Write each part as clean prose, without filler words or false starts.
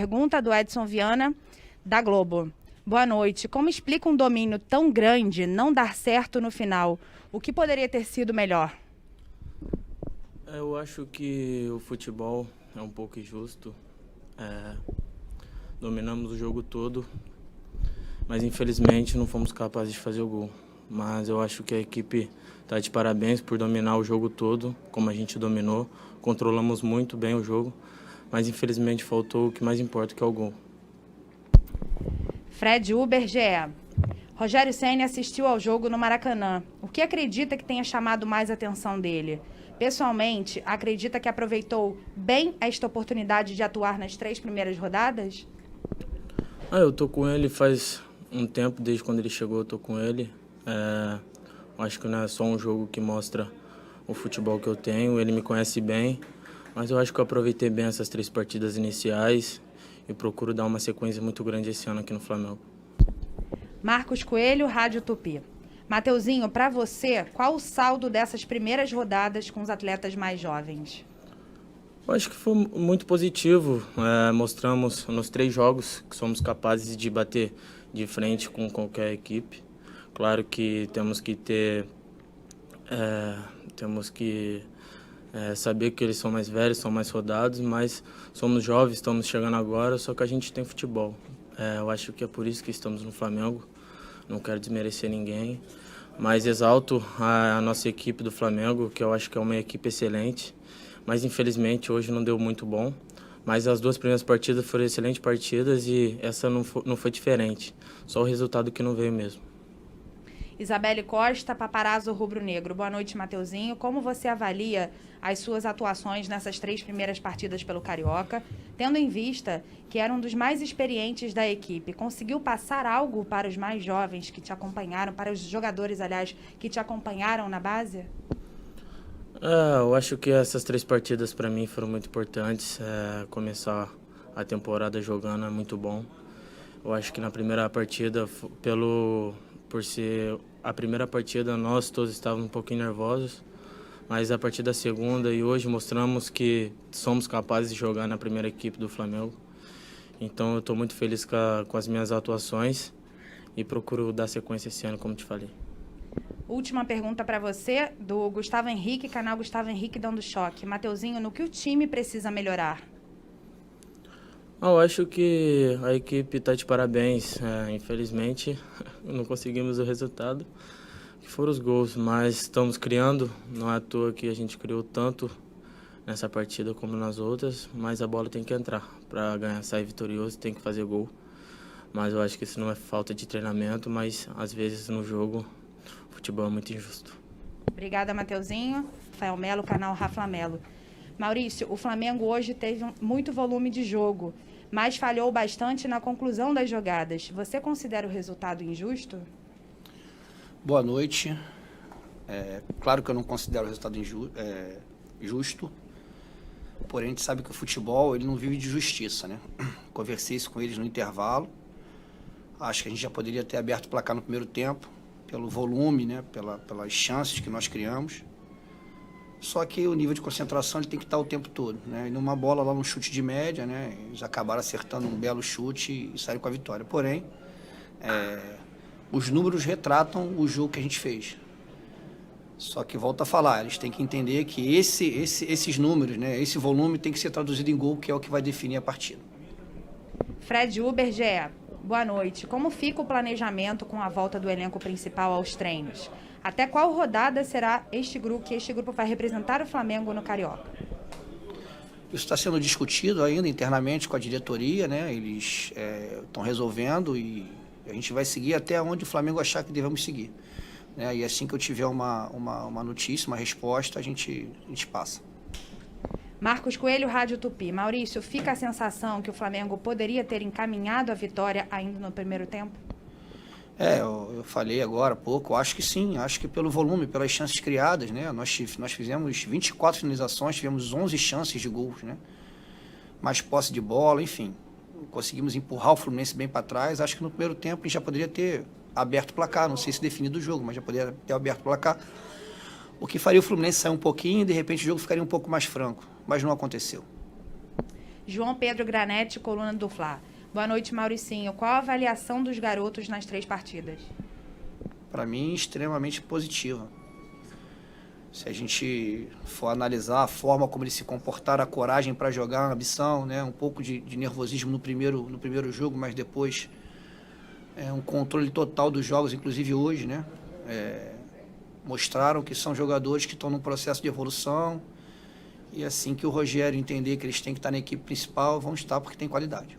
Pergunta do Edson Viana, da Globo. Boa noite. Como explica um domínio tão grande não dar certo no final? O que poderia ter sido melhor? Eu acho que o futebol é um pouco injusto. Dominamos o jogo todo, mas infelizmente não fomos capazes de fazer o gol. Mas eu acho que a equipe está de parabéns por dominar o jogo todo, como a gente dominou. Controlamos muito bem o jogo, mas infelizmente faltou o que mais importa, que é o gol. Fred Uber, GE. Rogério Ceni assistiu ao jogo no Maracanã. O que acredita que tenha chamado mais a atenção dele? Pessoalmente, acredita que aproveitou bem esta oportunidade de atuar nas 3 primeiras rodadas? Eu tô com ele faz um tempo, desde quando ele chegou eu tô com ele. Acho que não é só um jogo que mostra o futebol que eu tenho, ele me conhece bem, mas eu acho que eu aproveitei bem essas 3 partidas iniciais e procuro dar uma sequência muito grande esse ano aqui no Flamengo. Marcos Coelho, Rádio Tupi. Mateuzinho, para você, qual o saldo dessas primeiras rodadas com os atletas mais jovens? Eu acho que foi muito positivo. Mostramos nos 3 jogos que somos capazes de bater de frente com qualquer equipe. Claro que temos que saber que eles são mais velhos, são mais rodados, mas somos jovens, estamos chegando agora, só que a gente tem futebol. Eu acho que é por isso que estamos no Flamengo. Não quero desmerecer ninguém, mas exalto a nossa equipe do Flamengo, que eu acho que é uma equipe excelente, mas infelizmente hoje não deu muito bom. Mas as 2 primeiras partidas foram excelentes partidas e essa não foi diferente, só o resultado que não veio mesmo. Isabelle Costa, Paparazzo Rubro Negro. Boa noite, Mateuzinho. Como você avalia as suas atuações nessas 3 primeiras partidas pelo Carioca, tendo em vista que era um dos mais experientes da equipe? Conseguiu passar algo para os mais jovens que te acompanharam, para os jogadores, aliás, que te acompanharam na base? Eu acho que essas 3 partidas para mim foram muito importantes. Começar a temporada jogando é muito bom. Eu acho que na primeira partida, por ser a primeira partida, nós todos estávamos um pouquinho nervosos, mas a partir da segunda e hoje mostramos que somos capazes de jogar na primeira equipe do Flamengo. Então eu estou muito feliz com as minhas atuações e procuro dar sequência esse ano, como te falei. Última pergunta para você, do Gustavo Henrique, canal Gustavo Henrique Dando Choque. Mateuzinho, no que o time precisa melhorar? Eu acho que a equipe está de parabéns. Infelizmente, não conseguimos o resultado, que foram os gols, mas estamos criando. Não é à toa que a gente criou tanto nessa partida como nas outras, mas a bola tem que entrar. Para ganhar, sair vitorioso, tem que fazer gol. Mas eu acho que isso não é falta de treinamento, mas às vezes no jogo o futebol é muito injusto. Obrigada, Mateuzinho. Rafael Melo, canal Rafa Melo. Maurício, o Flamengo hoje teve muito volume de jogo, mas falhou bastante na conclusão das jogadas. Você considera o resultado injusto? Boa noite. Claro que eu não considero o resultado justo, porém a gente sabe que o futebol ele não vive de justiça, né? Conversei isso com eles no intervalo. Acho que a gente já poderia ter aberto o placar no primeiro tempo, pelo volume, né? Pelas chances que nós criamos. Só que o nível de concentração ele tem que estar o tempo todo, né? E numa bola lá, num chute de média, né? Eles acabaram acertando um belo chute e saíram com a vitória. Porém, os números retratam o jogo que a gente fez. Só que volto a falar, eles têm que entender que esses números, né? Esse volume tem que ser traduzido em gol, que é o que vai definir a partida. Fred Uber, GE. Boa noite. Como fica o planejamento com a volta do elenco principal aos treinos? Até qual rodada será que este grupo vai representar o Flamengo no Carioca? Isso está sendo discutido ainda internamente com a diretoria, né? Eles estão resolvendo e a gente vai seguir até onde o Flamengo achar que devemos seguir, né? E assim que eu tiver uma notícia, uma resposta, a gente passa. Marcos Coelho, Rádio Tupi. Maurício, fica a sensação que o Flamengo poderia ter encaminhado a vitória ainda no primeiro tempo? Eu falei agora há pouco, acho que sim, acho que pelo volume, pelas chances criadas, né? Nós fizemos 24 finalizações, tivemos 11 chances de gols, né? Mais posse de bola, enfim. Conseguimos empurrar o Fluminense bem para trás. Acho que no primeiro tempo a gente já poderia ter aberto o placar, não sei se definido o jogo, mas já poderia ter aberto o placar. O que faria o Fluminense sair um pouquinho e de repente o jogo ficaria um pouco mais franco, mas não aconteceu. João Pedro Granete, coluna do Fla. Boa noite, Mauricinho. Qual a avaliação dos garotos nas 3 partidas? Para mim, extremamente positiva. Se a gente for analisar a forma como eles se comportaram, a coragem para jogar, a ambição, né? Um pouco de nervosismo no primeiro jogo, mas depois um controle total dos jogos, inclusive hoje, né? Mostraram que são jogadores que estão num processo de evolução e assim que o Rogério entender que eles têm que estar na equipe principal, vão estar porque tem qualidade.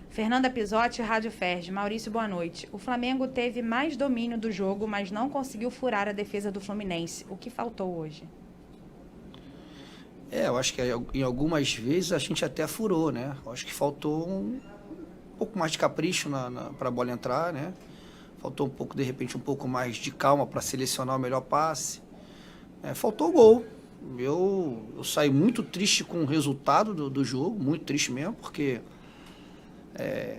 Fernanda Pisotti, Rádio Ferdi. Maurício, boa noite. O Flamengo teve mais domínio do jogo, mas não conseguiu furar a defesa do Fluminense. O que faltou hoje? Eu acho que em algumas vezes a gente até furou, né? Eu acho que faltou um pouco mais de capricho para a bola entrar, né? Faltou um pouco, de repente, um pouco mais de calma para selecionar o melhor passe. Faltou o gol. Eu saí muito triste com o resultado do jogo, muito triste mesmo, porque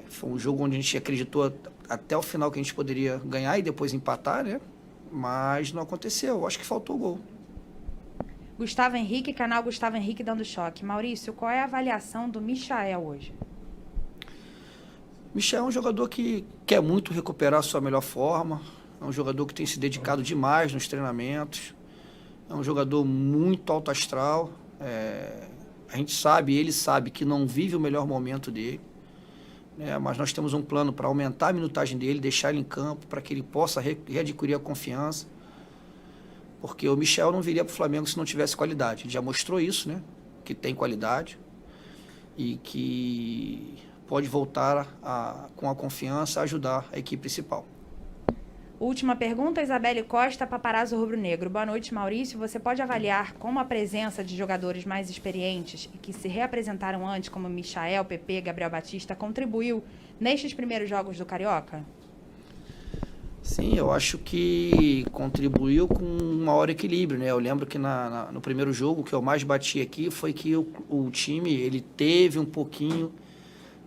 foi um jogo onde a gente acreditou até o final que a gente poderia ganhar e depois empatar, né? Mas não aconteceu. Eu acho que faltou o gol. Gustavo Henrique, canal Gustavo Henrique dando choque. Maurício, qual é a avaliação do Michael hoje? Michael é um jogador que quer muito recuperar a sua melhor forma, é um jogador que tem se dedicado demais nos treinamentos, é um jogador muito alto astral, a gente sabe, ele sabe que não vive o melhor momento dele, né, mas nós temos um plano para aumentar a minutagem dele, deixar ele em campo, para que ele possa readquirir a confiança, porque o Michael não viria para o Flamengo se não tivesse qualidade, ele já mostrou isso, né, que tem qualidade e que pode voltar com a confiança a ajudar a equipe principal. Última pergunta, Isabelle Costa, Paparazzo Rubro Negro. Boa noite, Maurício. Você pode avaliar como a presença de jogadores mais experientes e que se reapresentaram antes, como Michael, PP, Gabriel Batista, contribuiu nestes primeiros jogos do Carioca? Sim, eu acho que contribuiu com um maior equilíbrio, né? Eu lembro que no primeiro jogo, o que eu mais bati aqui foi que o time ele teve um pouquinho,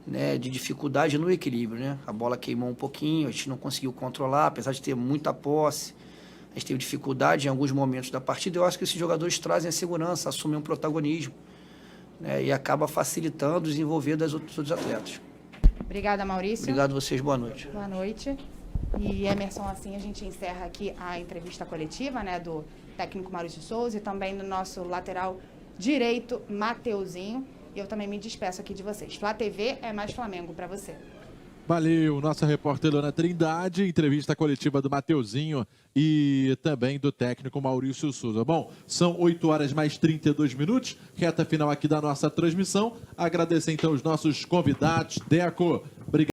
né, de dificuldade no equilíbrio, né? A bola queimou um pouquinho, a gente não conseguiu controlar, apesar de ter muita posse, a gente teve dificuldade em alguns momentos da partida. Eu acho que esses jogadores trazem a segurança, assumem um protagonismo, né, e acaba facilitando o desenvolver dos outros atletas. Obrigada, Maurício. Obrigado a vocês, boa noite. Boa noite. E, Emerson, assim a gente encerra aqui a entrevista coletiva, né, do técnico Maurício Souza e também do nosso lateral direito, Mateuzinho. E eu também me despeço aqui de vocês. Flá TV é mais Flamengo para você. Valeu, nossa repórter Luana Trindade, entrevista coletiva do Mateuzinho e também do técnico Maurício Souza. Bom, são 8 horas mais 32 minutos, reta final aqui da nossa transmissão. Agradecer então os nossos convidados. Deco, obrigado.